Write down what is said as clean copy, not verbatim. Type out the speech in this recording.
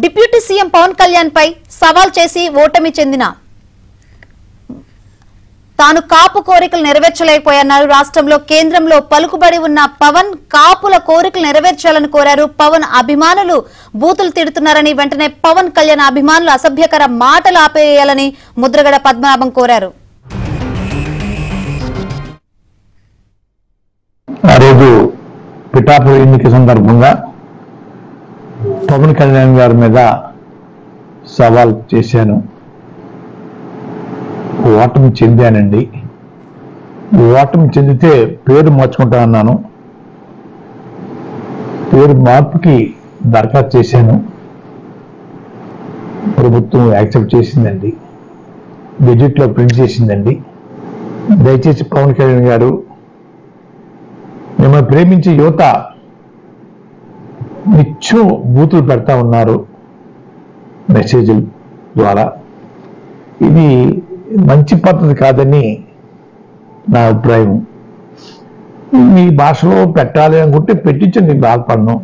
Deputy CM Pawan Kalyan పై సవాల్ చేసి ఓటమి చెందిన తాను కాపు కోరికలు నెరవేర్చలేకపోయారు. రాష్ట్రంలో కేంద్రంలో పలుకుబడి ఉన్న పవన్ కాపుల కోరికలు నెరవేర్చాలని కోరారు. పవన్ అభిమానులు బూతులు తిడుతున్నారని వెంటనే పవన్ కళ్యాణ్ అభిమానులు అసభ్యకర మాటలు ఆపేయాలని ముద్రగడ పద్మనాభం కోరారు. ఆ రోజు పిఠాపురం ఎన్నిక సందర్భంగా పవన్ కళ్యాణ్ గారి మీద సవాల్ చేశాను. ఓటమి చెందానండి. ఓటమి చెందితే పేరు మార్చుకుంటా అన్నాను. పేరు మార్పుకి దరఖాస్తు చేశాను. ప్రభుత్వం యాక్సెప్ట్ చేసిందండి. బడ్జెట్లో ప్రింట్ చేసిందండి. దయచేసి పవన్ కళ్యాణ్ గారు, మిమ్మల్ని ప్రేమించే యువత నిత్యం బూతులు పెడతా ఉన్నారు మెసేజ్ల ద్వారా. ఇది మంచి పద్ధతి కాదని నా అభిప్రాయం. మీ భాషలో పెట్టాలి అనుకుంటే పెట్టించండి, బాధపడను.